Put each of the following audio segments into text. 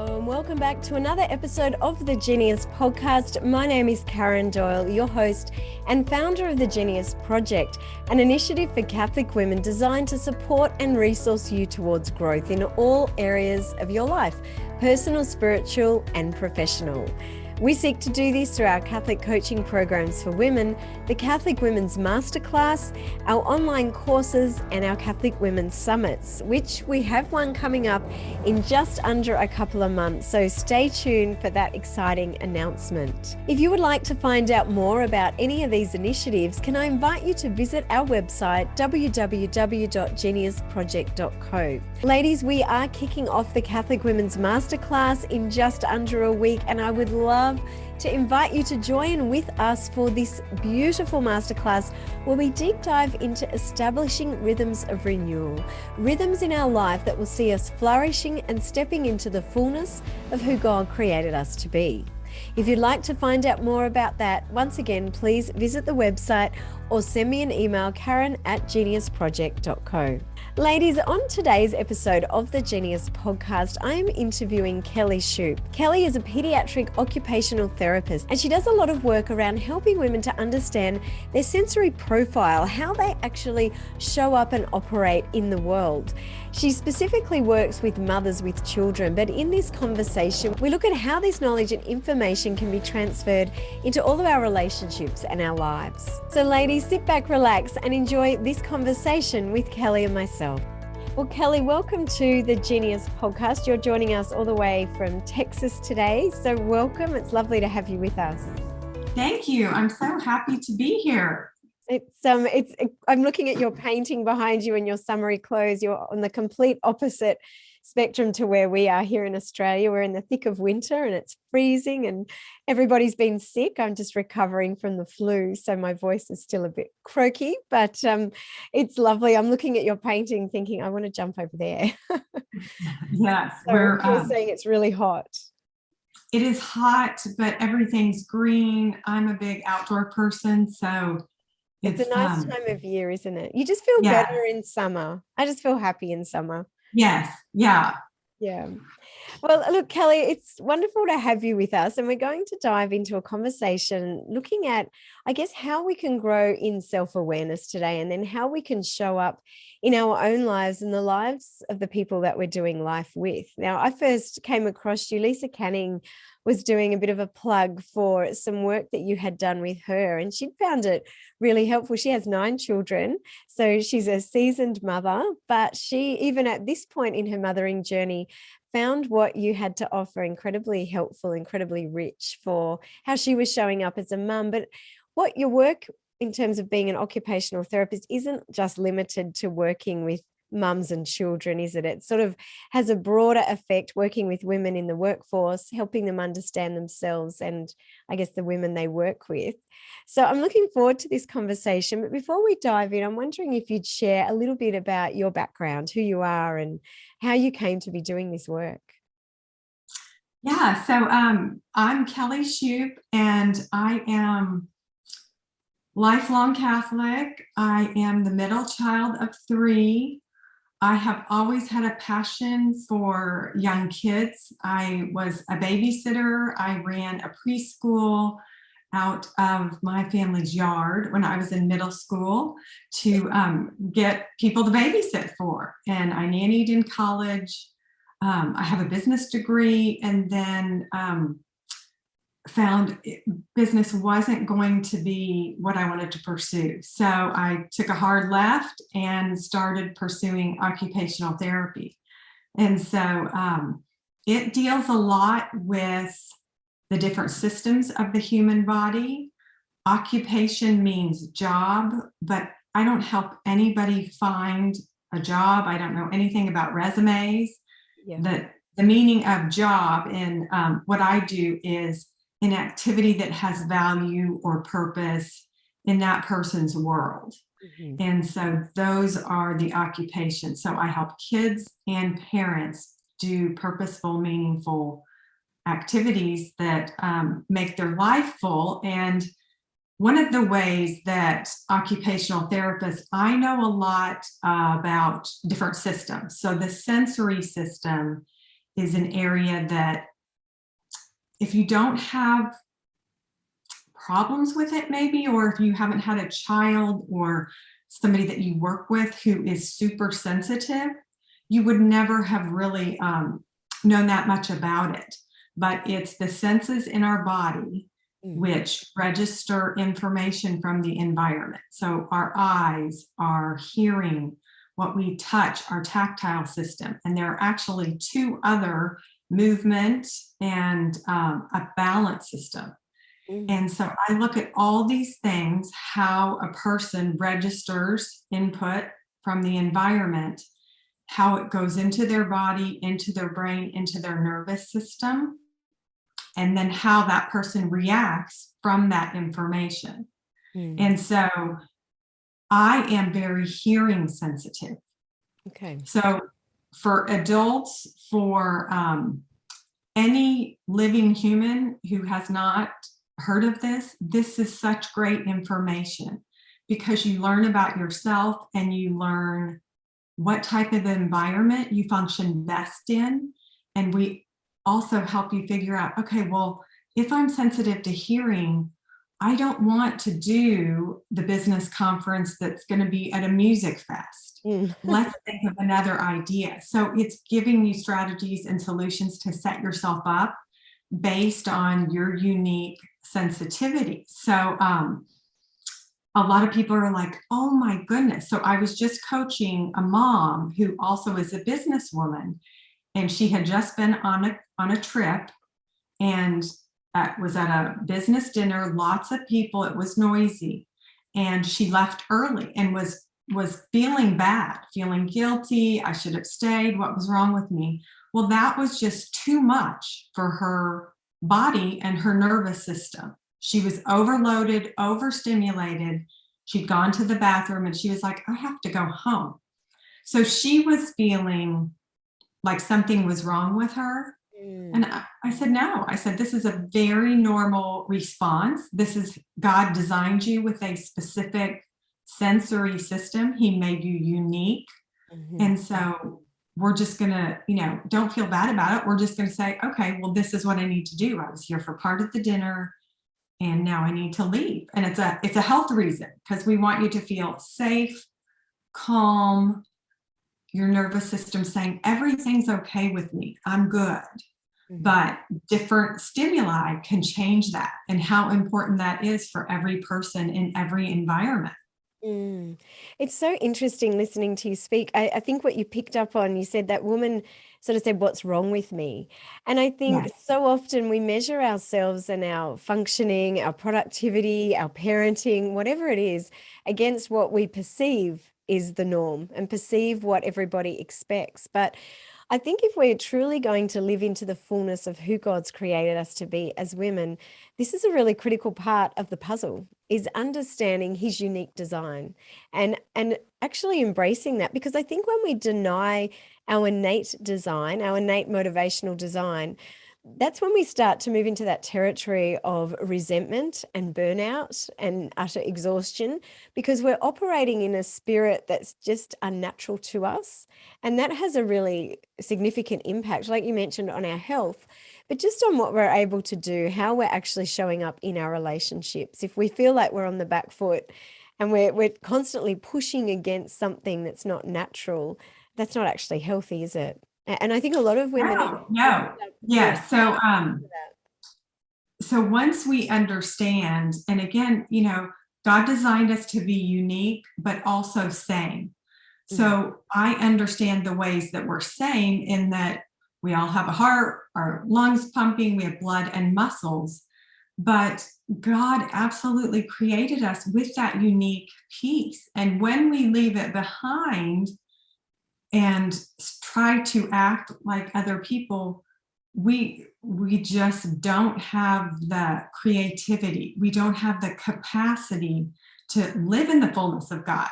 Hello and welcome back to another episode of the Genius Podcast. My name is Karen Doyle, your host and founder of the Genius Project, an initiative for Catholic women designed to support and resource you towards growth in all areas of your life, personal, spiritual and professional. We seek to do this through our Catholic coaching programs for women, the Catholic Women's Masterclass, our online courses, and our Catholic Women's Summits, which we have one coming up in just under a couple of months. So stay tuned for that exciting announcement. If you would like to find out more about any of these initiatives, can I invite you to visit our website, www.geniusproject.co. Ladies, we are kicking off the Catholic Women's Masterclass in just under a week, and I would love to invite you to join with us for this beautiful masterclass where we deep dive into establishing rhythms of renewal, rhythms in our life that will see us flourishing and stepping into the fullness of who God created us to be. If you'd like to find out more about that, once again, please visit the website or send me an email, karen@geniusproject.co. Ladies, on today's episode of the Genius Podcast, I am interviewing Kelly Shoup. Kelly is a pediatric occupational therapist, and she does a lot of work around helping women to understand their sensory profile, how they actually show up and operate in the world. She specifically works with mothers with children, but in this conversation, we look at how this knowledge and information can be transferred into all of our relationships and our lives. So ladies, sit back, relax, and enjoy this conversation with Kelly and myself. Well, Kelly, welcome to the Genius Podcast. You're joining us all the way from Texas today, so welcome. It's lovely to have you with us. Thank you. I'm so happy to be here. I'm looking at your painting behind you and your summery clothes. You're on the complete opposite spectrum to where we are here in Australia. We're in the thick of winter and it's freezing and everybody's been sick. I'm just recovering from the flu, so my voice is still a bit croaky, but it's lovely. I'm looking at your painting thinking, I want to jump over there. Yes, So you're saying it's really hot. It is hot, but everything's green. I'm a big outdoor person, so it's a nice time of year, isn't it? You just feel better in summer. I just feel happy in summer. Yes. Yeah. Yeah. Well, look, Kelly, it's wonderful to have you with us. And we're going to dive into a conversation looking at, I guess, how we can grow in self-awareness today, and then how we can show up in our own lives and the lives of the people that we're doing life with. Now, I first came across you, Lisa Canning was doing a bit of a plug for some work that you had done with her, and she found it really helpful. She has 9 children, so she's a seasoned mother, but she, even at this point in her mothering journey, found what you had to offer incredibly helpful, incredibly rich for how she was showing up as a mum. But what your work in terms of being an occupational therapist isn't just limited to working with mums and children, is it? It sort of has a broader effect, working with women in the workforce, helping them understand themselves and I guess the women they work with. So I'm looking forward to this conversation. But before we dive in, I'm wondering if you'd share a little bit about your background, who you are and how you came to be doing this work. Yeah. So I'm Kelly Shoup, and I am lifelong Catholic. I am the middle child of 3. I have always had a passion for young kids. I was a babysitter. I ran a preschool out of my family's yard when I was in middle school to get people to babysit for. And I nannied in college. I have a business degree, and then found business wasn't going to be what I wanted to pursue. So I took a hard left and started pursuing occupational therapy. And so it deals a lot with the different systems of the human body. Occupation means job, but I don't help anybody find a job. I don't know anything about resumes. Yeah. The meaning of job and what I do is an activity that has value or purpose in that person's world. Mm-hmm. And so those are the occupations. So I help kids and parents do purposeful, meaningful activities that make their life full. And one of the ways that occupational therapists, I know a lot about different systems. So the sensory system is an area that if you don't have problems with it maybe, or if you haven't had a child or somebody that you work with who is super sensitive, you would never have really known that much about it. But it's the senses in our body which register information from the environment. So our eyes, our hearing, what we touch, our tactile system. And there are actually two other, movement and a balance system. And so I look at all these things, how a person registers input from the environment, how it goes into their body, into their brain, into their nervous system, and then how that person reacts from that information. And so I am very hearing sensitive. Okay. So for adults, for any living human who has not heard of this, this is such great information because you learn about yourself and you learn what type of environment you function best in. And we also help you figure out, okay, well, if I'm sensitive to hearing, I don't want to do the business conference that's going to be at a music fest. Let's think of another idea. So it's giving you strategies and solutions to set yourself up based on your unique sensitivity. So a lot of people are like, oh my goodness. So I was just coaching a mom who also is a businesswoman, and she had just been on a trip and was at a business dinner, lots of people, it was noisy, and she left early and was feeling bad, feeling guilty. I should have stayed. What was wrong with me? Well, that was just too much for her body and her nervous system. She was overloaded, overstimulated. She'd gone to the bathroom and she was like, I have to go home. So she was feeling like something was wrong with her. And I said, no. I said, this is a very normal response. This is, God designed you with a specific sensory system. He made you unique. And so we're just going to, don't feel bad about it. We're just going to say, okay, well, this is what I need to do. I was here for part of the dinner and now I need to leave. And it's a health reason, because we want you to feel safe, calm, your nervous system saying everything's okay with me. I'm good. But different stimuli can change that, and how important that is for every person in every environment. It's so interesting listening to you speak. I think what you picked up on, you said that woman sort of said, what's wrong with me? And I think so often we measure ourselves and our functioning, our productivity, our parenting, whatever it is, against what we perceive is the norm and perceive what everybody expects. But I think if we're truly going to live into the fullness of who God's created us to be as women, this is a really critical part of the puzzle, is understanding his unique design and actually embracing that. Because I think when we deny our innate design, our innate motivational design, that's when we start to move into that territory of resentment and burnout and utter exhaustion, because we're operating in a spirit that's just unnatural to us. And that has a really significant impact, like you mentioned, on our health, but just on what we're able to do, how we're actually showing up in our relationships. If we feel like we're on the back foot and we're constantly pushing against something that's not natural, that's not actually healthy, is it? And I think a lot of women. No. Yeah. So once we understand, and again, God designed us to be unique, but also sane. So I understand the ways that we're sane in that we all have a heart, our lungs pumping, we have blood and muscles, but God absolutely created us with that unique piece. And when we leave it behind and try to act like other people, we just don't have the creativity. We don't have the capacity to live in the fullness of God.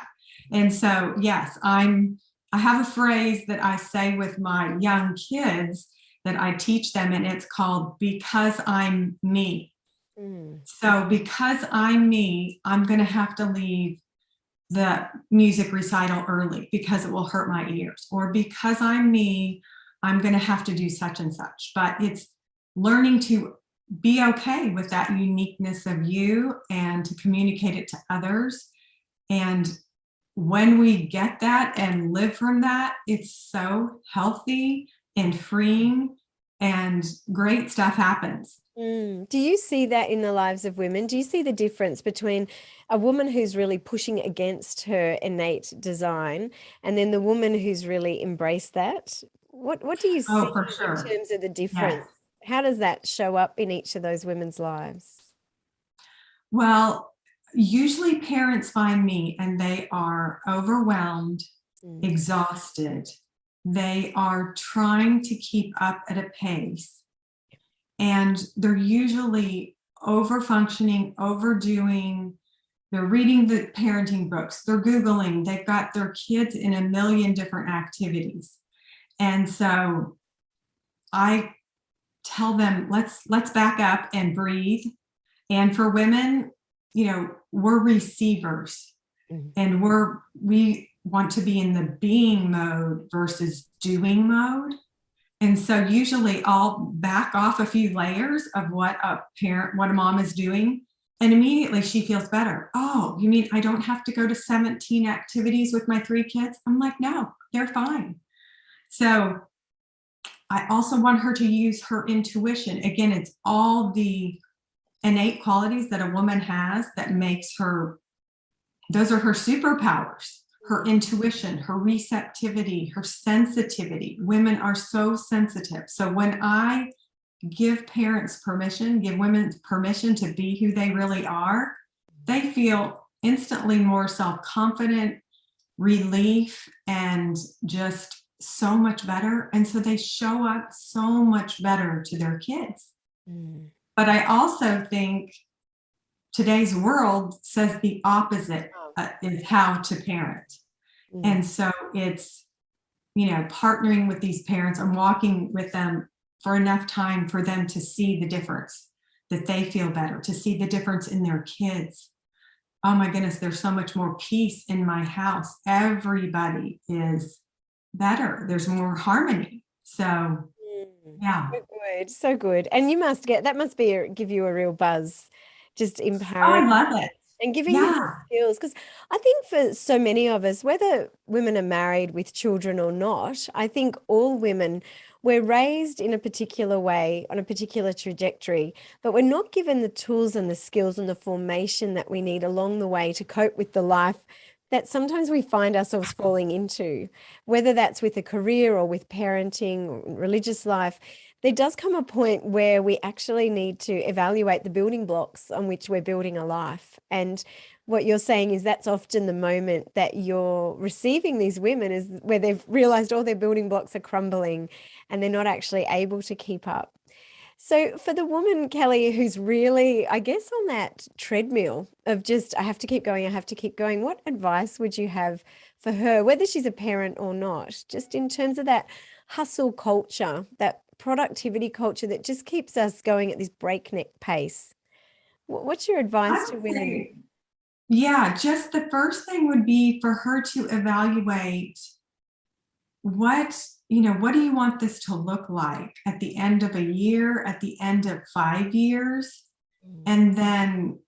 And so, yes, I have a phrase that I say with my young kids that I teach them, and it's called because I'm me. So because I'm me, I'm going to have to leave the music recital early because it will hurt my ears. Or because I'm me, I'm going to have to do such and such. But it's learning to be okay with that uniqueness of you and to communicate it to others. And when we get that and live from that, it's so healthy and freeing, and great stuff happens. Do you see that in the lives of women? Do you see the difference between a woman who's really pushing against her innate design and then the woman who's really embraced that? What do you see Oh, for in sure. terms of the Yes. difference? How does that show up in each of those women's lives? Well, usually parents find me and they are overwhelmed, Mm. exhausted. They are trying to keep up at a pace, and they're usually over functioning, overdoing. They're reading the parenting books, they're Googling, they've got their kids in a million different activities. And so I tell them, let's back up and breathe. And for women, we're receivers, Mhm. and we want to be in the being mode versus doing mode. And so usually I'll back off a few layers of what a mom is doing. And immediately she feels better. Oh, you mean I don't have to go to 17 activities with my 3 kids? I'm like, no, they're fine. So I also want her to use her intuition. Again, it's all the innate qualities that a woman has that makes her, those are her superpowers, her intuition, her receptivity, her sensitivity. Women are so sensitive. So when I give parents permission, give women permission to be who they really are, they feel instantly more self-confident, relief, and just so much better. And so they show up so much better to their kids. Mm. But I also think today's world says the opposite is how to parent. Mm. And so it's, partnering with these parents and walking with them for enough time for them to see the difference, that they feel better, to see the difference in their kids. Oh my goodness, there's so much more peace in my house. Everybody is better. There's more harmony. So, yeah. So good, so good. And you must that must be give you a real buzz, just Oh, empowering I love it. and giving you the Yeah. skills. Because I think for so many of us, whether women are married with children or not, I think all women, we're raised in a particular way, on a particular trajectory, but we're not given the tools and the skills and the formation that we need along the way to cope with the life that sometimes we find ourselves falling into, whether that's with a career or with parenting or religious life. There does come a point where we actually need to evaluate the building blocks on which we're building a life. And what you're saying is that's often the moment that you're receiving these women, is where they've realized all their building blocks are crumbling and they're not actually able to keep up. So for the woman, Kelly, who's really, I guess, on that treadmill of just, I have to keep going, I have to keep going, what advice would you have for her, whether she's a parent or not, just in terms of that hustle culture, that productivity culture that just keeps us going at this breakneck pace? What's your advice I to would women? say, yeah, just the first thing would be for her to evaluate what do you want this to look like at the end of a year, at the end of 5 years? And then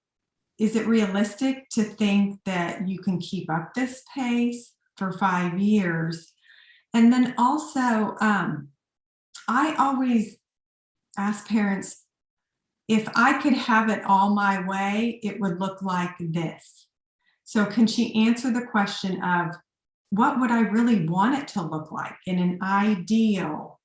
is it realistic to think that you can keep up this pace for 5 years? And then also, I always ask parents, if I could have it all my way, it would look like this. So can she answer the question of, what would I really want it to look like in an ideal?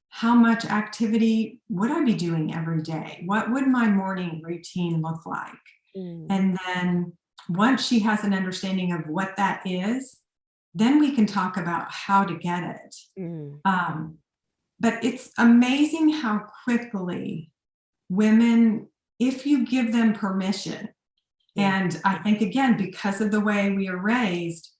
How much activity would I be doing every day? What would my morning routine look like? Mm. And then once she has an understanding of what that is, then we can talk about how to get it. Mm. But it's amazing how quickly women, if you give them permission, Yeah. and I think, again, because of the way we are raised,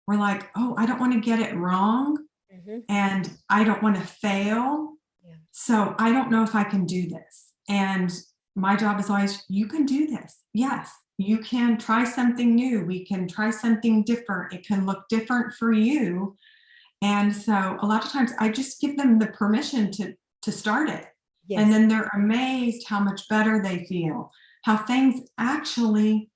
we're like, oh, I don't want to get it wrong. Mm-hmm. And I don't want to fail. Yeah. So I don't know if I can do this. And my job is always, you can do this. Yes, you can try something new. We can try something different. It can look different for you. And so a lot of times I just give them the permission to start it. And Yes. then they're amazed how much better they feel, how things actually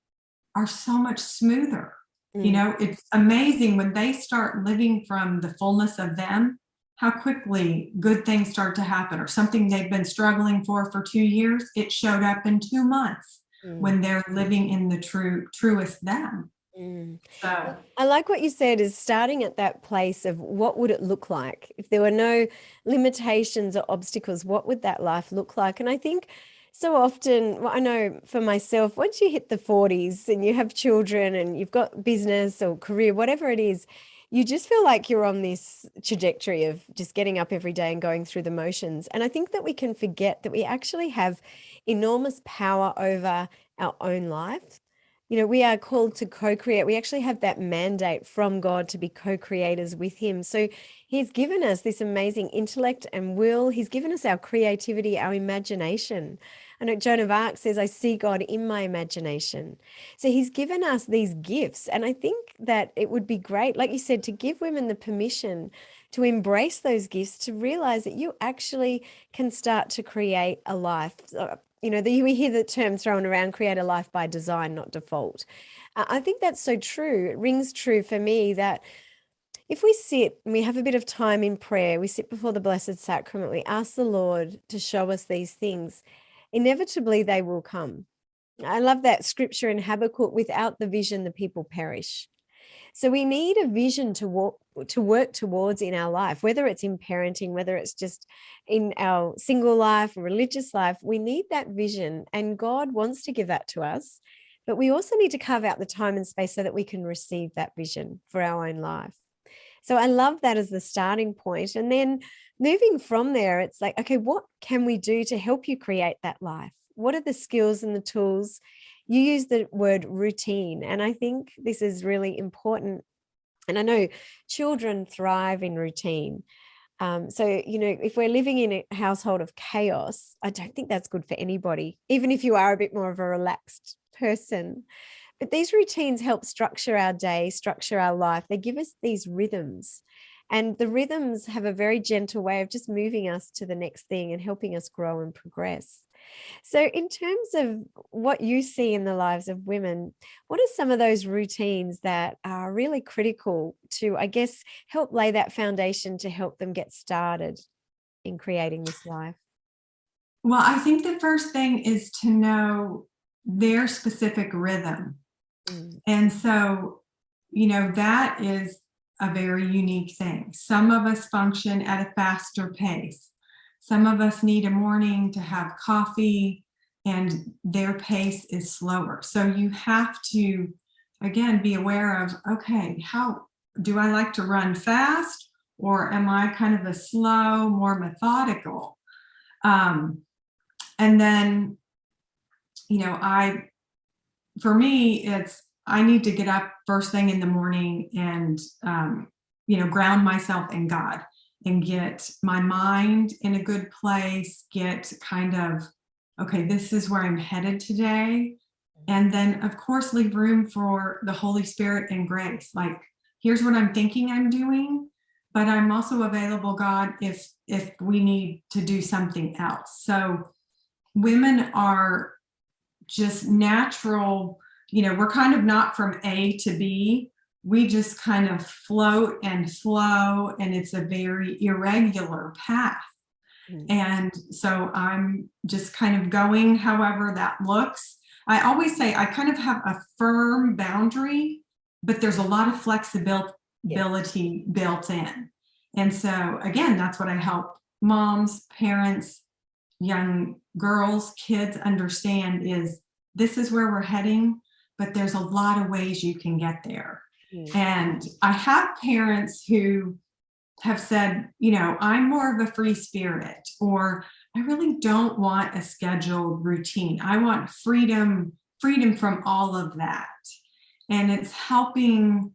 are so much smoother. It's amazing when they start living from the fullness of them, how quickly good things start to happen, or something they've been struggling for 2 years, it showed up in 2 months when they're living in the truest them. Mm. So I like what you said, is starting at that place of what would it look like if there were no limitations or obstacles. What would that life look like? And I think so often, well, I know for myself, once you hit the 40s and you have children and you've got business or career, whatever it is, you just feel like you're on this trajectory of just getting up every day and going through the motions. And I think that we can forget that we actually have enormous power over our own life. We are called to co-create. We actually have that mandate from God to be co-creators with him. So he's given us this amazing intellect and will. He's given us our creativity, our imagination. I know Joan of Arc says, I see God in my imagination. So he's given us these gifts. And I think that it would be great, like you said, to give women the permission to embrace those gifts, to realize that you actually can start to create a life. We hear the term thrown around, create a life by design, not default. I think that's so true. It rings true for me that if we sit and we have a bit of time in prayer, we sit before the Blessed Sacrament, we ask the Lord to show us these things, inevitably they will come. I love that scripture in Habakkuk, without the vision, the people perish. So we need a vision to work towards in our life, whether it's in parenting, whether it's just in our single life, religious life. We need that vision, and God wants to give that to us. But we also need to carve out the time and space so that we can receive that vision for our own life. So I love that as the starting point. And then moving from there, it's like, okay, what can we do to help you create that life? What are the skills and the tools? You use the word routine, and I think this is really important. And I know children thrive in routine. If we're living in a household of chaos, I don't think that's good for anybody, even if you are a bit more of a relaxed person. But these routines help structure our day, structure our life. They give us these rhythms. And the rhythms have a very gentle way of just moving us to the next thing and helping us grow and progress. So, in terms of what you see in the lives of women, what are some of those routines that are really critical to, I guess, help lay that foundation to help them get started in creating this life? well, I think the first thing is to know their specific rhythm. Mm. And so, that is a very unique thing. Some of us function at a faster pace. Some of us need a morning to have coffee, and their pace is slower. So you have to, again, be aware of, okay, how do I like to run fast, or am I kind of a slow, more methodical? And then, for me, I need to get up first thing in the morning and, ground myself in God and get my mind in a good place, get kind of, okay, this is where I'm headed today. And then, of course, leave room for the Holy Spirit and grace. Like, here's what I'm thinking I'm doing, but I'm also available, God, if we need to do something else. So women are just natural, we're kind of not from A to B. We just kind of float and flow, and it's a very irregular path. Mm. And so I'm just kind of going however that looks. I always say I kind of have a firm boundary, but there's a lot of flexibility built in. And so, again, that's what I help moms, parents, young girls, kids understand is this is where we're heading, but there's a lot of ways you can get there. Mm. And I have parents who have said, I'm more of a free spirit, or I really don't want a scheduled routine. I want freedom from all of that. And it's helping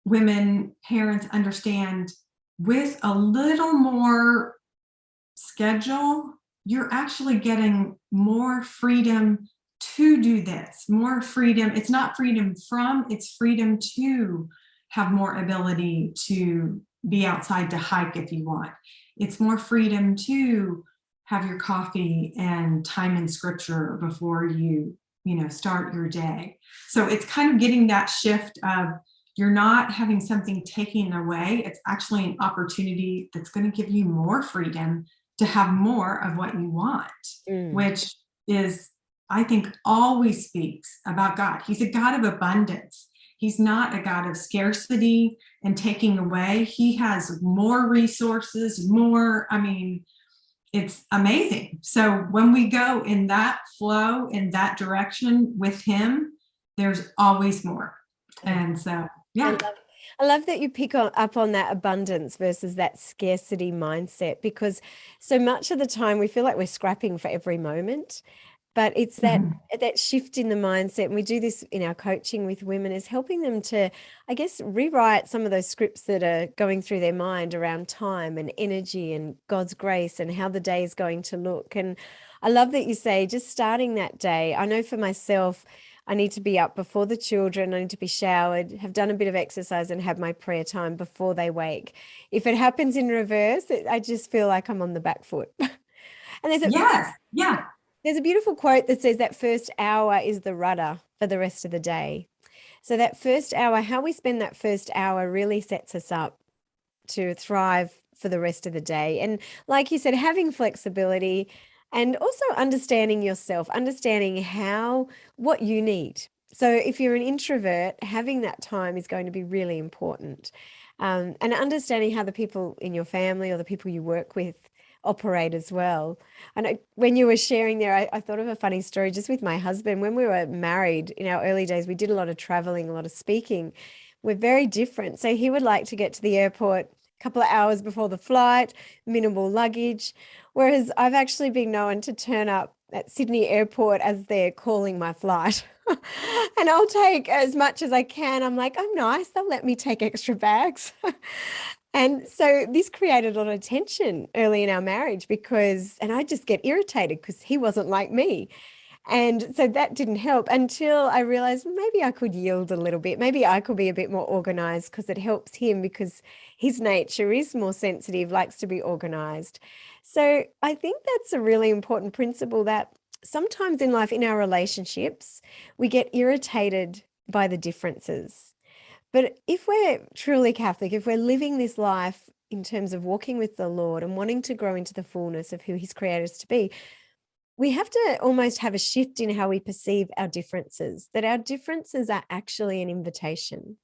women, parents understand with a little more schedule, you're actually getting more freedom to do this, more freedom. It's not freedom from, it's freedom to have more ability to be outside to hike if you want. It's more freedom to have your coffee and time in scripture before you start your day. So it's kind of getting that shift of, you're not having something taken away. It's actually an opportunity that's going to give you more freedom to have more of what you want, which is, I think, always speaks about God. He's a God of abundance. He's not a God of scarcity and taking away. He has more resources, it's amazing. So when we go in that flow, in that direction with him, there's always more. And so, yeah. I love that you pick up on that abundance versus that scarcity mindset, because so much of the time we feel like we're scrapping for every moment. But it's that shift in the mindset, and we do this in our coaching with women, is helping them to, I guess, rewrite some of those scripts that are going through their mind around time and energy and God's grace and how the day is going to look. And I love that you say just starting that day. I know for myself, I need to be up before the children. I need to be showered, have done a bit of exercise, and have my prayer time before they wake. If it happens in reverse, I just feel like I'm on the back foot. And there's There's a beautiful quote that says that first hour is the rudder for the rest of the day. So that first hour, how we spend that first hour really sets us up to thrive for the rest of the day. And like you said, having flexibility and also understanding yourself, understanding what you need. So if you're an introvert, having that time is going to be really important. And understanding how the people in your family or the people you work with operate as well. I know when you were sharing there, I thought of a funny story just with my husband. When we were married in our early days, we did a lot of traveling, a lot of speaking. We're very different. So he would like to get to the airport a couple of hours before the flight, minimal luggage, whereas I've actually been known to turn up at Sydney airport as they're calling my flight. And I'll take as much as I can. I'm like, I'm nice, they'll let me take extra bags. And so this created a lot of tension early in our marriage and I just get irritated because he wasn't like me. And so that didn't help until I realized maybe I could yield a little bit. Maybe I could be a bit more organized because it helps him, because his nature is more sensitive, likes to be organized. So I think that's a really important principle, that sometimes in life, in our relationships, we get irritated by the differences. But if we're truly Catholic, if we're living this life in terms of walking with the Lord and wanting to grow into the fullness of who he's created us to be, we have to almost have a shift in how we perceive our differences, that our differences are actually an invitation.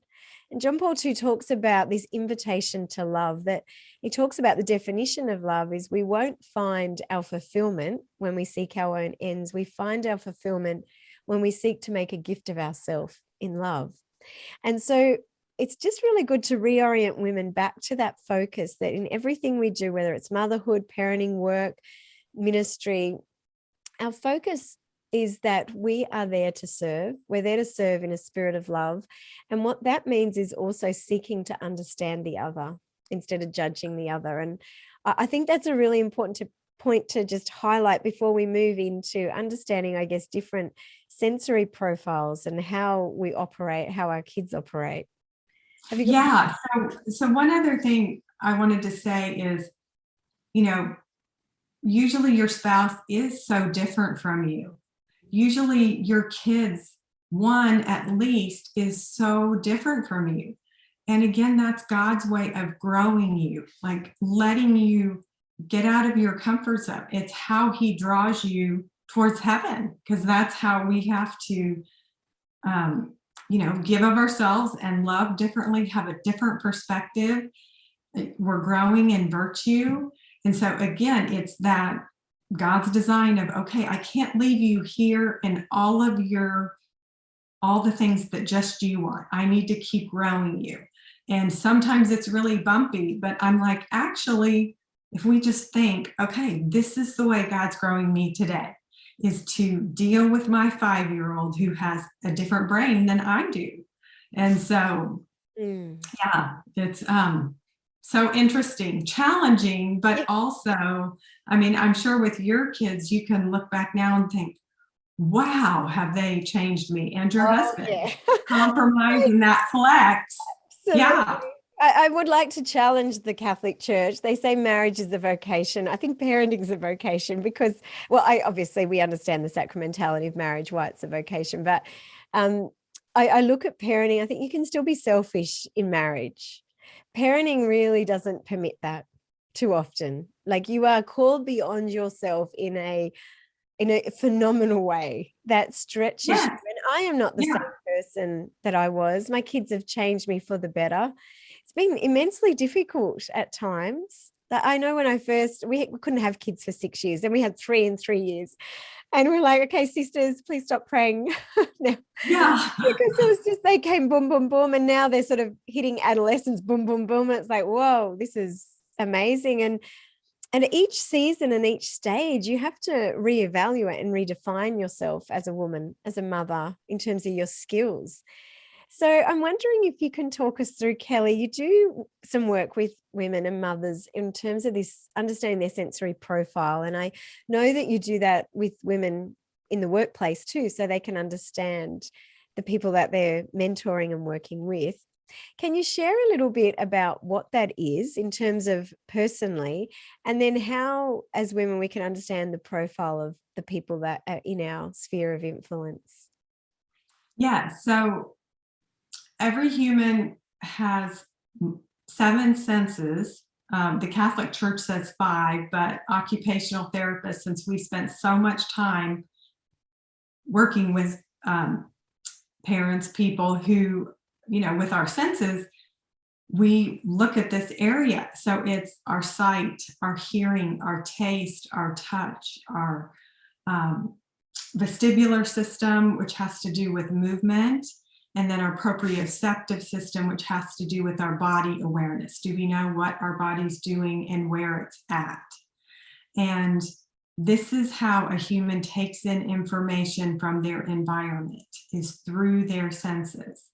And John Paul II talks about this invitation to love, that he talks about the definition of love is we won't find our fulfillment when we seek our own ends. We find our fulfillment when we seek to make a gift of ourselves in love. And so it's just really good to reorient women back to that focus, that in everything we do, whether it's motherhood, parenting, work, ministry, our focus is that we are there to serve. We're there to serve in a spirit of love. And what that means is also seeking to understand the other instead of judging the other. And I think that's a really important point to just highlight before we move into understanding, I guess, different sensory profiles and how we operate, how our kids operate. So one other thing I wanted to say is, usually your spouse is so different from you. Usually your kids, one at least, is so different from you. And again, that's God's way of growing you, like letting you get out of your comfort zone. It's how he draws you towards heaven, because that's how we have to, give of ourselves and love differently, have a different perspective. We're growing in virtue. And so again, it's that God's design of, okay, I can't leave you here in all the things that just you want. I need to keep growing you. And sometimes it's really bumpy, but I'm like, actually, if we just think, okay, this is the way God's growing me today, is to deal with my 5-year-old who has a different brain than I do. And so, it's so interesting, challenging, but also, I'm sure with your kids, you can look back now and think, wow, have they changed me? And your husband, compromising that flex Yeah. I would like to challenge the Catholic Church. They say marriage is a vocation. I think parenting is a vocation because, well, obviously we understand the sacramentality of marriage, why it's a vocation. But I look at parenting. I think you can still be selfish in marriage. Parenting really doesn't permit that too often. Like you are called beyond yourself in a phenomenal way that stretches you. Yeah. And I am not the Yeah. same person that I was. My kids have changed me for the better. It's been immensely difficult at times. That I know when we couldn't have kids for 6 years, then we had 3 in 3 years. And we're like, okay, sisters, please stop praying now. Yeah. Because it was just, they came boom, boom, boom. And now they're sort of hitting adolescence, boom, boom, boom. And it's like, whoa, this is amazing. And each season and each stage, you have to reevaluate and redefine yourself as a woman, as a mother, in terms of your skills. So I'm wondering if you can talk us through, Kelly, you do some work with women and mothers in terms of this, understanding their sensory profile. And I know that you do that with women in the workplace too, so they can understand the people that they're mentoring and working with. Can you share a little bit about what that is in terms of personally, and then how, as women, we can understand the profile of the people that are in our sphere of influence? Yeah. So every human has 7 senses. The Catholic Church says 5, but occupational therapists, since we spent so much time working with parents, people who, with our senses, we look at this area. So it's our sight, our hearing, our taste, our touch, our vestibular system, which has to do with movement, and then our proprioceptive system, which has to do with our body awareness. Do we know what our body's doing and where it's at? And this is how a human takes in information from their environment, is through their senses.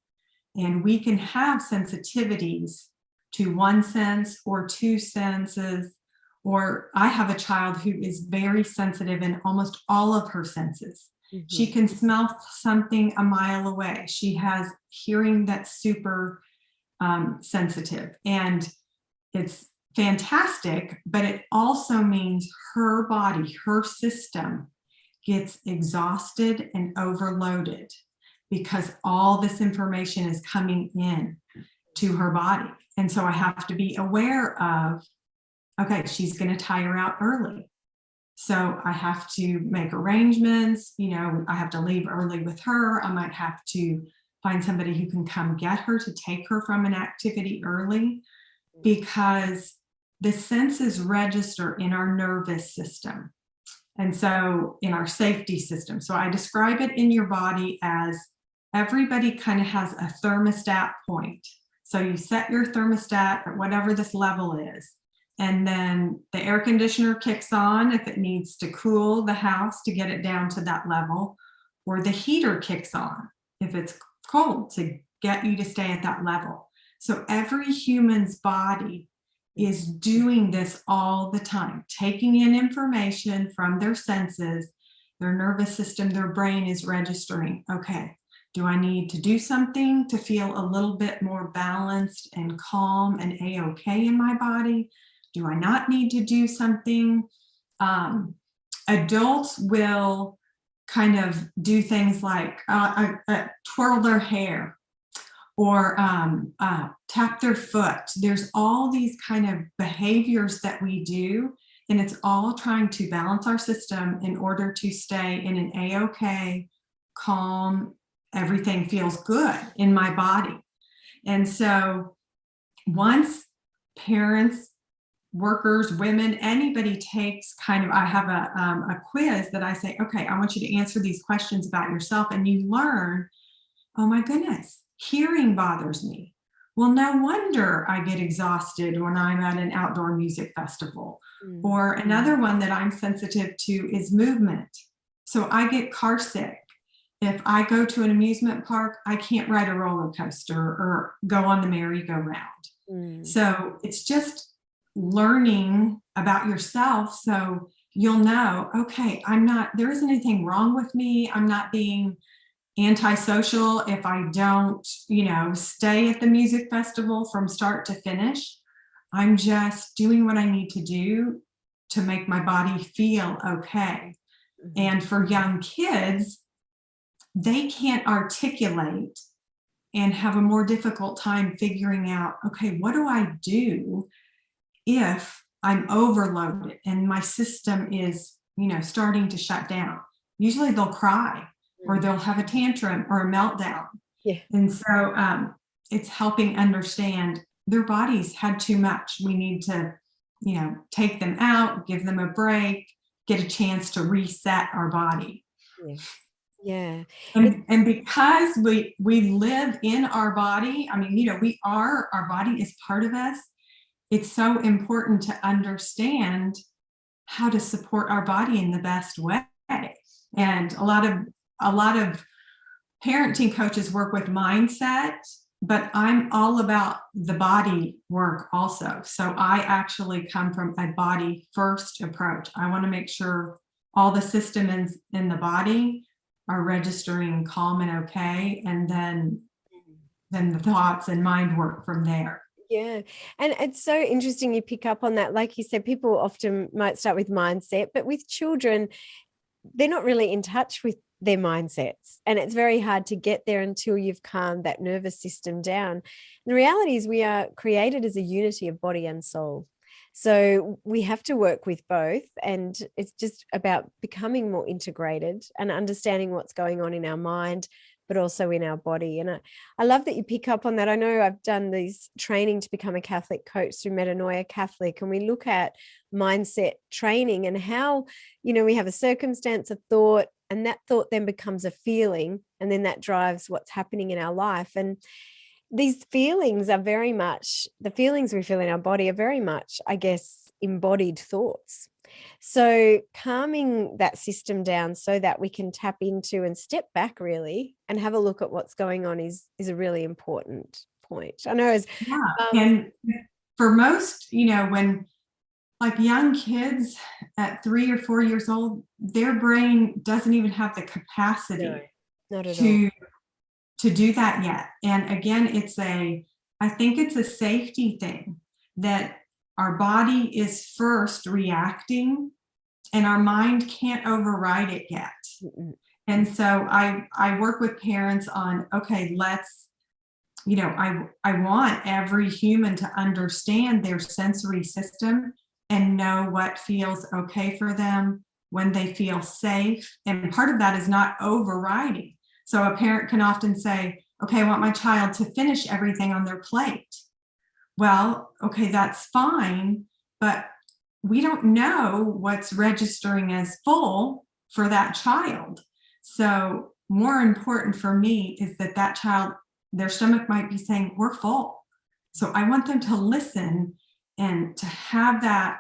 And we can have sensitivities to 1 sense or 2 senses, or I have a child who is very sensitive in almost all of her senses. Mm-hmm. She can smell something a mile away. She has hearing that's super sensitive, and it's fantastic, but it also means her body, her system gets exhausted and overloaded because all this information is coming in to her body. And so I have to be aware of, okay, she's going to tire out early. So I have to make arrangements, I have to leave early with her. I might have to find somebody who can come get her to take her from an activity early, because the senses register in our nervous system. And so in our safety system. So I describe it in your body as everybody kind of has a thermostat point. So you set your thermostat at whatever this level is. And then the air conditioner kicks on if it needs to cool the house to get it down to that level, or the heater kicks on if it's cold to get you to stay at that level. So every human's body is doing this all the time, taking in information from their senses, their nervous system, their brain is registering, okay, do I need to do something to feel a little bit more balanced and calm and a-okay in my body? Do I not need to do something? Adults will kind of do things like twirl their hair or tap their foot. There's all these kind of behaviors that we do, and it's all trying to balance our system in order to stay in an a-okay, calm, everything feels good in my body. And so once parents, workers, women, anybody takes kind of, I have a quiz that I say, okay, I want you to answer these questions about yourself, and you learn, oh my goodness, hearing bothers me. Well, no wonder I get exhausted when I'm at an outdoor music festival. Mm-hmm. Or another one that I'm sensitive to is movement. So I get car sick. If I go to an amusement park, I can't ride a roller coaster or go on the merry-go-round. Mm. So it's just learning about yourself so you'll know, okay, there isn't anything wrong with me. I'm not being antisocial if I don't, stay at the music festival from start to finish. I'm just doing what I need to do to make my body feel okay. And for young kids, they can't articulate and have a more difficult time figuring out, okay, what do I do if I'm overloaded and my system is, starting to shut down? Usually they'll cry or they'll have a tantrum or a meltdown. Yeah. And so it's helping understand their bodies had too much. We need to, take them out, give them a break, get a chance to reset our body. Yeah. Yeah. And because we live in our body, I mean, our body is part of us. It's so important to understand how to support our body in the best way. And a lot of parenting coaches work with mindset, but I'm all about the body work also. So I actually come from a body first approach. I want to make sure all the systems in the body are registering calm and okay, and then the thoughts and mind work from there. Yeah. And it's so interesting you pick up on that. Like you said, people often might start with mindset, but with children, they're not really in touch with their mindsets. And it's very hard to get there until you've calmed that nervous system down. And the reality is we are created as a unity of body and soul. So we have to work with both. And it's just about becoming more integrated and understanding what's going on in our mind, but also in our body. And I love that you pick up on that. I know I've done these training to become a Catholic coach through Metanoia Catholic, and we look at mindset training and how, we have a circumstance, a thought, and that thought then becomes a feeling, and then that drives what's happening in our life. And these feelings are very much, the feelings we feel in our body are very much, I guess, embodied thoughts. So calming that system down so that we can tap into and step back really and have a look at what's going on is a really important point. I know as and for most, when like young kids at 3 or 4 years old, their brain doesn't even have the capacity not at all. To do that yet. And again, I think it's a safety thing that our body is first reacting and our mind can't override it yet. And so I work with parents on, okay, I want every human to understand their sensory system and know what feels okay for them, when they feel safe. And part of that is not overriding. So a parent can often say, okay, I want my child to finish everything on their plate. Well, okay, that's fine, but we don't know what's registering as full for that child. So more important for me is that child, their stomach might be saying, we're full. So I want them to listen and to have that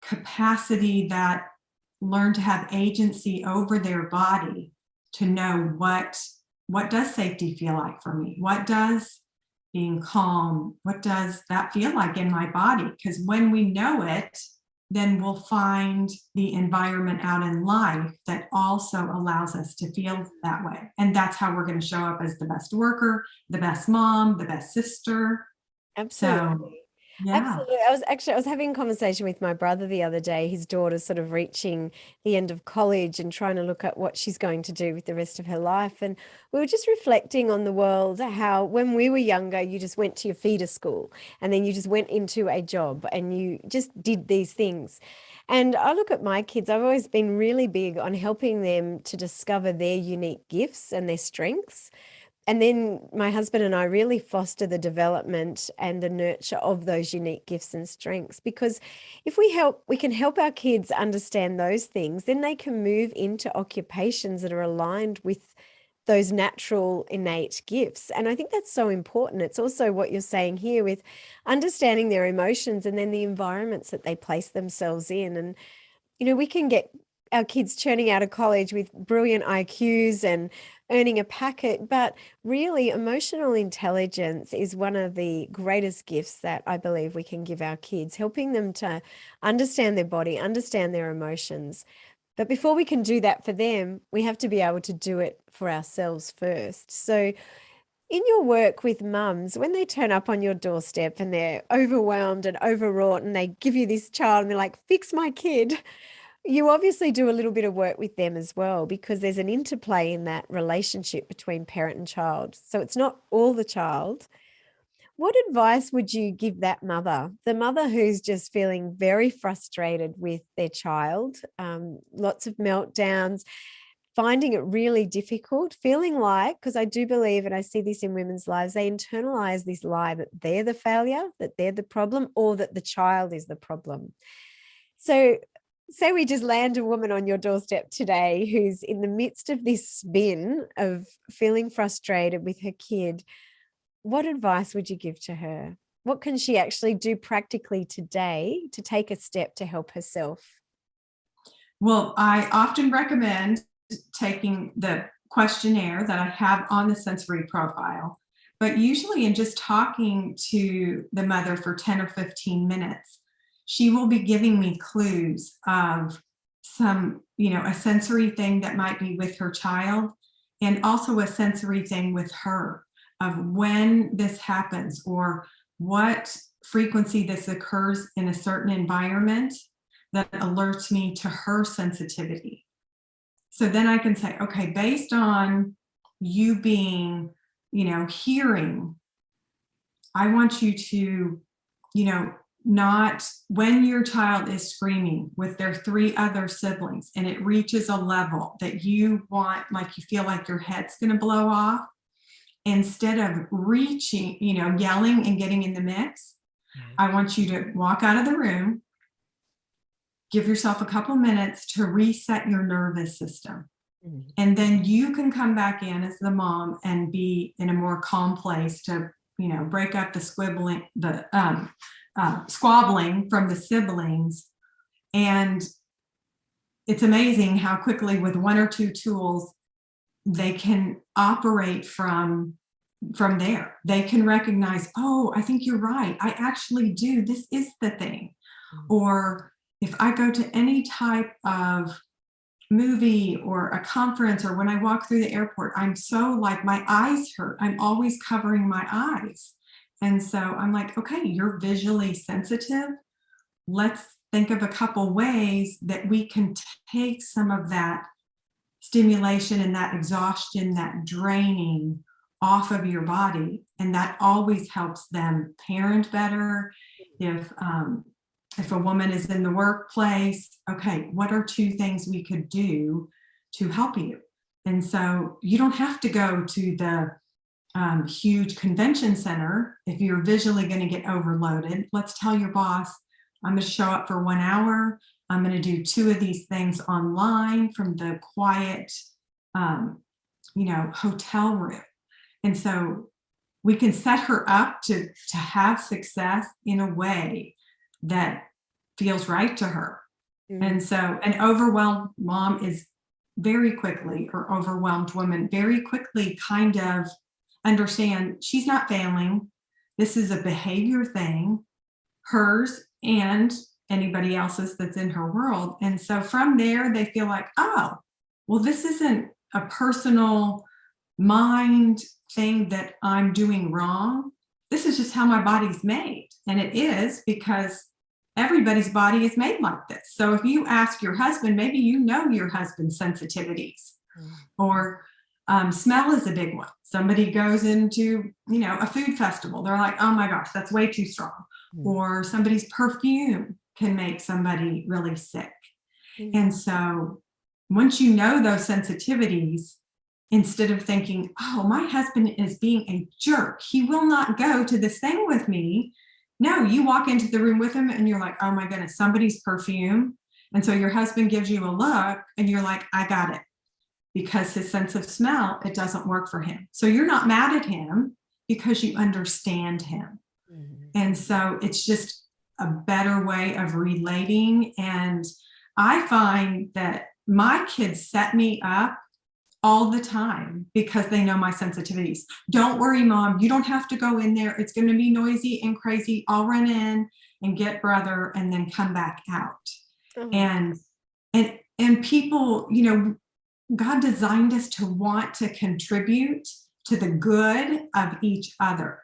capacity, that learn to have agency over their body, to know what does safety feel like for me? What does being calm, what does that feel like in my body? Because when we know it, then we'll find the environment out in life that also allows us to feel that way. And that's how we're going to show up as the best worker, the best mom, the best sister. Absolutely. So, yeah. Absolutely. I was having a conversation with my brother the other day. His daughter's sort of reaching the end of college and trying to look at what she's going to do with the rest of her life. And we were just reflecting on the world, how when we were younger, you just went to your feeder school and then you just went into a job and you just did these things. And I look at my kids, I've always been really big on helping them to discover their unique gifts and their strengths. And then my husband and I really foster the development and the nurture of those unique gifts and strengths, because if we can help our kids understand those things, then they can move into occupations that are aligned with those natural innate gifts. And I think that's so important. It's also what you're saying here with understanding their emotions and then the environments that they place themselves in. And, we can get our kids churning out of college with brilliant IQs and earning a packet, but really emotional intelligence is one of the greatest gifts that I believe we can give our kids, helping them to understand their body, understand their emotions, But before we can do that for them, we have to be able to do it for ourselves first. So in your work with mums, when they turn up on your doorstep and they're overwhelmed and overwrought and they give you this child and they're like, fix my kid, you obviously do a little bit of work with them as well, because there's an interplay in that relationship between parent and child. So it's not all the child. What advice would you give that mother, the mother who's just feeling very frustrated with their child, lots of meltdowns, finding it really difficult, feeling like, because I do believe, and I see this in women's lives, they internalize this lie that they're the failure, that they're the problem, or that the child is the problem. So say we just land a woman on your doorstep today who's in the midst of this spin of feeling frustrated with her kid. What advice would you give to her? What can she actually do practically today to take a step to help herself? Well, I often recommend taking the questionnaire that I have on the sensory profile, but usually in just talking to the mother for 10 or 15 minutes, she will be giving me clues of some, a sensory thing that might be with her child, and also a sensory thing with her of when this happens or what frequency this occurs in a certain environment that alerts me to her sensitivity. So then I can say, okay, based on you being, hearing, I want you to, not when your child is screaming with their 3 other siblings and it reaches a level that you want, like you feel like your head's going to blow off, instead of reaching, yelling and getting in the mix, I want you to walk out of the room, give yourself a couple minutes to reset your nervous system. And then you can come back in as the mom and be in a more calm place to, break up the squabbling from the siblings. And it's amazing how quickly with 1 or 2 tools, they can operate from there. They can recognize, oh, I think you're right. I actually do. This is the thing. Or if I go to any type of movie or a conference, or when I walk through the airport, I'm so like, my eyes hurt. I'm always covering my eyes. And so I'm like, okay, you're visually sensitive. Let's think of a couple ways that we can take some of that stimulation and that exhaustion, that draining off of your body. And that always helps them parent better. If a woman is in the workplace, okay, what are 2 things we could do to help you? And so you don't have to go to the huge convention center if you're visually going to get overloaded. Let's tell your boss, I'm going to show up for 1 hour. I'm going to do 2 of these things online from the quiet, hotel room. And so we can set her up to have success in a way that feels right to her. And so an overwhelmed mom is very quickly, or overwhelmed woman very quickly kind of understand she's not failing. This is a behavior thing, hers and anybody else's that's in her world. And so from there, they feel like, oh, well, this isn't a personal mind thing that I'm doing wrong. This is just how my body's made. And it is, because everybody's body is made like this. So if you ask your husband, maybe your husband's sensitivities, or smell is a big one. Somebody goes into, a food festival. They're like, oh my gosh, that's way too strong. Or somebody's perfume can make somebody really sick. And so once you know those sensitivities, instead of thinking, oh, my husband is being a jerk, he will not go to this thing with me. No, you walk into the room with him and you're like, oh my goodness, somebody's perfume. And so your husband gives you a look and you're like, I got it. Because his sense of smell, it doesn't work for him. So you're not mad at him because you understand him. And so it's just a better way of relating. And I find that my kids set me up all the time because they know my sensitivities. Don't worry, Mom, you don't have to go in there. It's going to be noisy and crazy. I'll run in and get brother and then come back out. And And people, God designed us to want to contribute to the good of each other.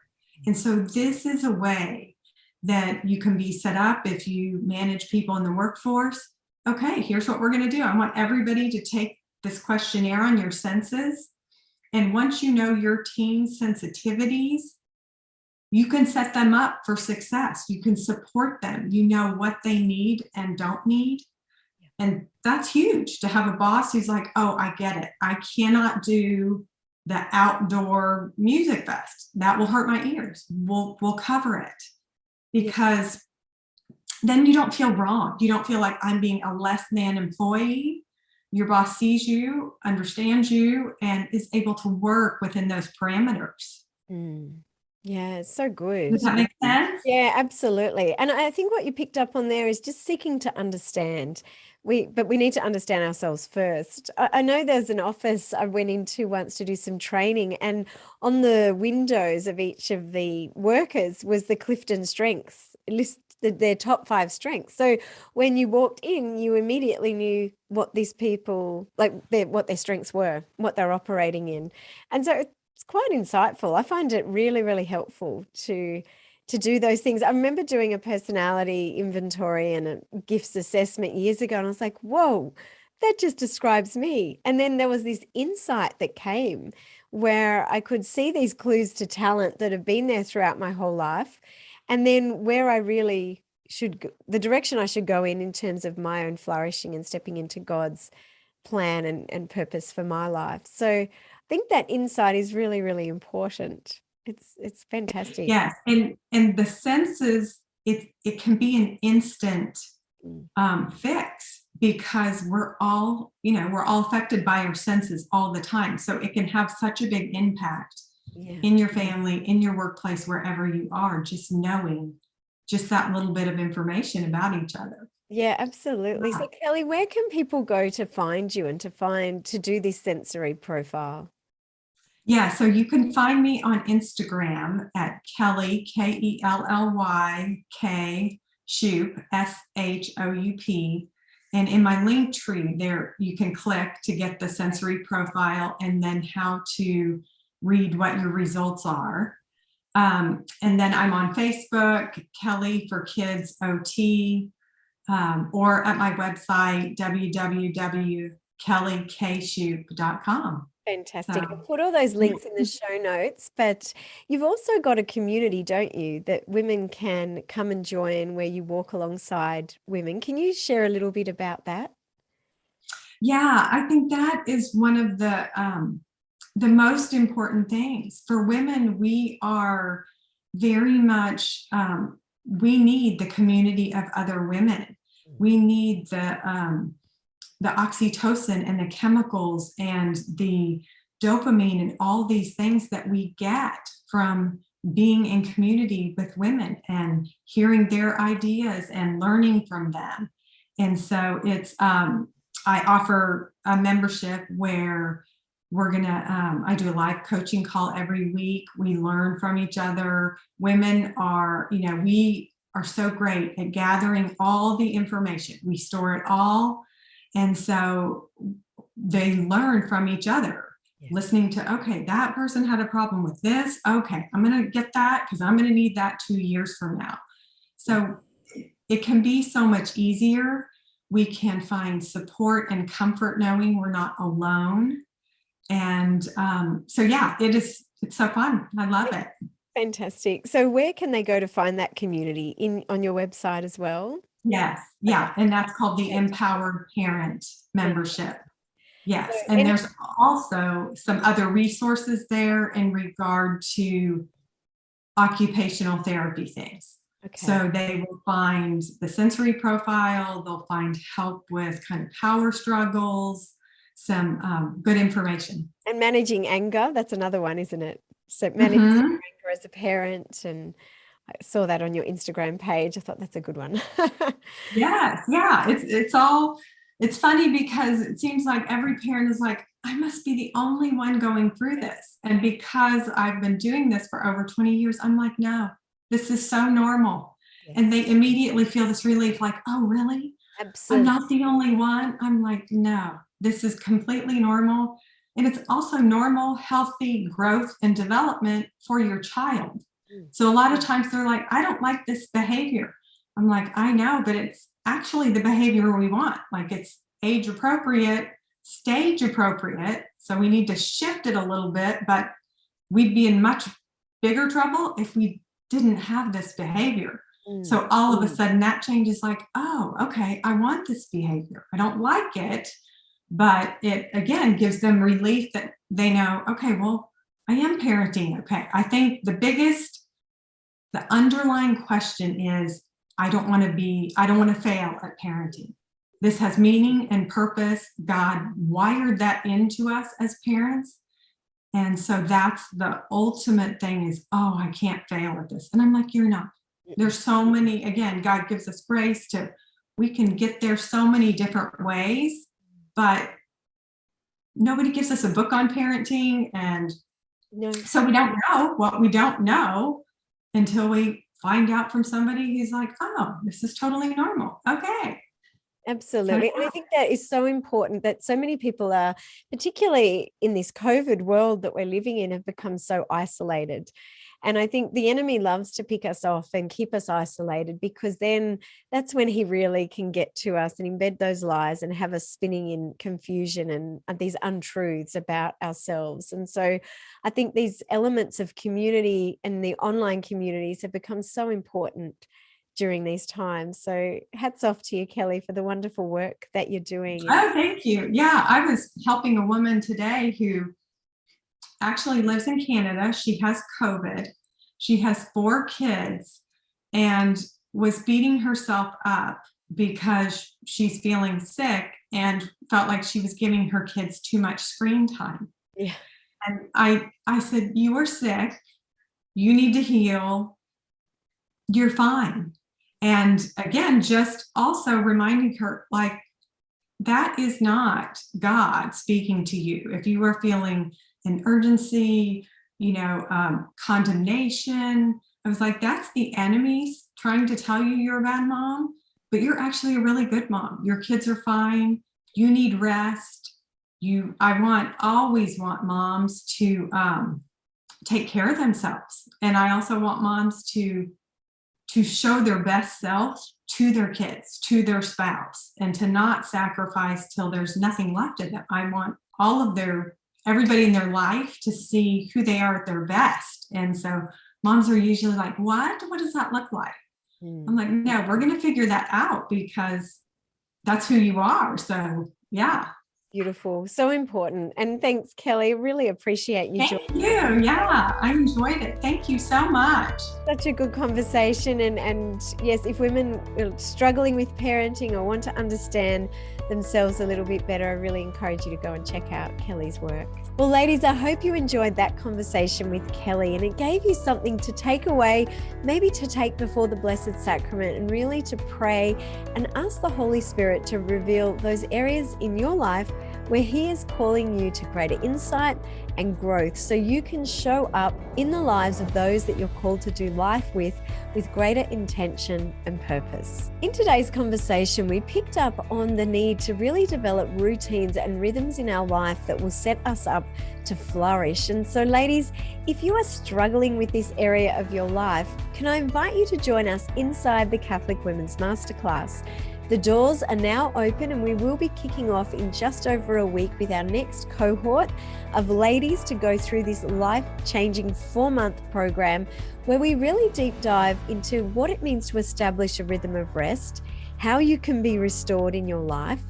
And so this is a way that you can be set up if you manage people in the workforce. Okay, here's what we're going to do. I want everybody to take this questionnaire on your senses. And once you know your team's sensitivities, you can set them up for success. You can support them. You know what they need and don't need. And that's huge to have a boss who's like, oh, I get it. I cannot do the outdoor music fest. That will hurt my ears. We'll cover it, because then you don't feel wrong. You don't feel like I'm being a less than employee. Your boss sees you, understands you, and is able to work within those parameters. Yeah, it's so good. Does that make sense? Yeah, absolutely. And I think what you picked up on there is just seeking to understand. But we need to understand ourselves first. I know there's an office I went into once to do some training, and on the windows of each of the workers was the Clifton strengths, listed their top 5 strengths. So when you walked in, you immediately knew what these people, what their strengths were, what they're operating in. And so it's quite insightful. I find it really, really helpful to do those things. I remember doing a personality inventory and a gifts assessment years ago, and I was like, whoa, that just describes me. And then there was this insight that came where I could see these clues to talent that have been there throughout my whole life. And then where I really should, the direction I should go in terms of my own flourishing and stepping into God's plan and purpose for my life. So I think that insight is really, really important. It's fantastic. Yes, and the senses, it can be an instant fix, because we're all affected by our senses all the time. So it can have such a big impact in your family, in your workplace, wherever you are, just knowing just that little bit of information about each other. Yeah, absolutely. So Kelly, where can people go to find you and to do this sensory profile? Yeah, so you can find me on Instagram at Kelly, Kellyk Shoup, Shoup. And in my link tree there, you can click to get the sensory profile and then how to read what your results are. And then I'm on Facebook, Kelly for Kids OT, or at my website, www.kellyshoup.com. Fantastic. I'll put all those links in the show notes, but you've also got a community, don't you, that women can come and join, where you walk alongside women. Can you share a little bit about that? Yeah, I think that is one of the most important things for women. We are very much, we need the community of other women. We need the oxytocin and the chemicals and the dopamine and all these things that we get from being in community with women and hearing their ideas and learning from them. And so it's, I offer a membership where I do a live coaching call every week. We learn from each other. Women are, we are so great at gathering all the information. We store it all. And so they learn from each other, listening to, okay, that person had a problem with this. Okay, I'm going to get that because I'm going to need that 2 years from now. So it can be so much easier. We can find support and comfort knowing we're not alone. And so, yeah, it's so fun. I love it. Fantastic. So where can they go to find that community? On your website as well? Yes. Yeah. And that's called the Empowered Parent membership. Yes. And there's also some other resources there in regard to occupational therapy things. Okay. So they will find the sensory profile, they'll find help with kind of power struggles, some good information. And managing anger, that's another one, isn't it? So managing anger as a parent, and I saw that on your Instagram page. I thought that's a good one. Yes. Yeah. It's funny because it seems like every parent is like, I must be the only one going through this. And because I've been doing this for over 20 years, I'm like, no, this is so normal. Yes. And they immediately feel this relief like, oh, really? I'm Absolutely. not the only one. I'm like, no, this is completely normal. And it's also normal, healthy growth and development for your child. So a lot of times they're like, I don't like this behavior. I'm like, I know, but it's actually the behavior we want. Like, it's age appropriate, stage appropriate. So we need to shift it a little bit, but we'd be in much bigger trouble if we didn't have this behavior. So all of a sudden that changes, like, oh, okay, I want this behavior. I don't like it, but it again gives them relief that they know, okay, well, I am parenting. Okay. I think the underlying question is, I don't want to fail at parenting. This has meaning and purpose. God wired that into us as parents. And so that's the ultimate thing is, oh, I can't fail at this. And I'm like, you're not. There's so many, again, God gives us grace we can get there so many different ways, but nobody gives us a book on parenting. And so we don't know what we don't know until we find out from somebody who's like, oh, this is totally normal. Okay. Absolutely. And I think that is so important, that so many people are, particularly in this COVID world that we're living in, have become so isolated. And I think the enemy loves to pick us off and keep us isolated, because then that's when he really can get to us and embed those lies and have us spinning in confusion and these untruths about ourselves. And so I think these elements of community and the online communities have become so important during these times. So hats off to you, Kelly, for the wonderful work that you're doing. Oh, thank you. Yeah, I was helping a woman today who actually lives in Canada. She has COVID. She has 4 kids and was beating herself up because she's feeling sick and felt like she was giving her kids too much screen time. Yeah. And I said, you are sick. You need to heal. You're fine. And again, just also reminding her, like, that is not God speaking to you. If you are feeling an urgency, condemnation, I was like, that's the enemy trying to tell you you're a bad mom, but you're actually a really good mom. Your kids are fine. You need rest. I always want moms to take care of themselves. And I also want moms to show their best self to their kids, to their spouse, and to not sacrifice till there's nothing left of them. I want everybody in their life to see who they are at their best. And so moms are usually like, what does that look like? I'm like, no, we're going to figure that out, because that's who you are. So yeah. Beautiful. So important. And thanks, Kelly. Really appreciate you. Thank you. Yeah, I enjoyed it. Thank you so much. Such a good conversation. And yes, if women are struggling with parenting or want to understand themselves a little bit better, I really encourage you to go and check out Kelly's work. Well, ladies, I hope you enjoyed that conversation with Kelly and it gave you something to take away, maybe to take before the Blessed Sacrament, and really to pray and ask the Holy Spirit to reveal those areas in your life where He is calling you to greater insight and growth, so you can show up in the lives of those that you're called to do life with greater intention and purpose. In today's conversation, we picked up on the need to really develop routines and rhythms in our life that will set us up to flourish. And so, ladies, if you are struggling with this area of your life, can I invite you to join us inside the Catholic Women's Masterclass? The doors are now open and we will be kicking off in just over a week with our next cohort of ladies to go through this life-changing 4-month program where we really deep dive into what it means to establish a rhythm of rest, how you can be restored in your life,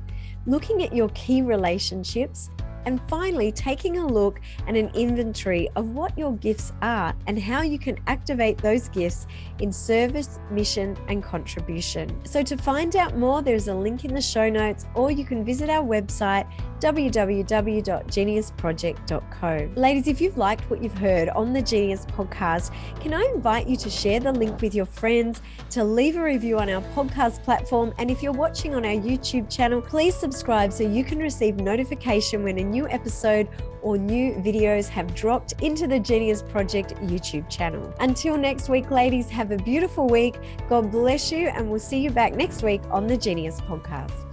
looking at your key relationships, and finally taking a look and an inventory of what your gifts are and how you can activate those gifts in service, mission, and contribution. So to find out more, there's a link in the show notes, or you can visit our website, www.geniusproject.co. Ladies, if you've liked what you've heard on the Genius podcast, can I invite you to share the link with your friends, to leave a review on our podcast platform, and if you're watching on our YouTube channel, please subscribe so you can receive notification when a new episode or new videos have dropped into the Genius Project YouTube channel. Until next week, ladies, have a beautiful week. God bless you, and we'll see you back next week on the Genius Podcast.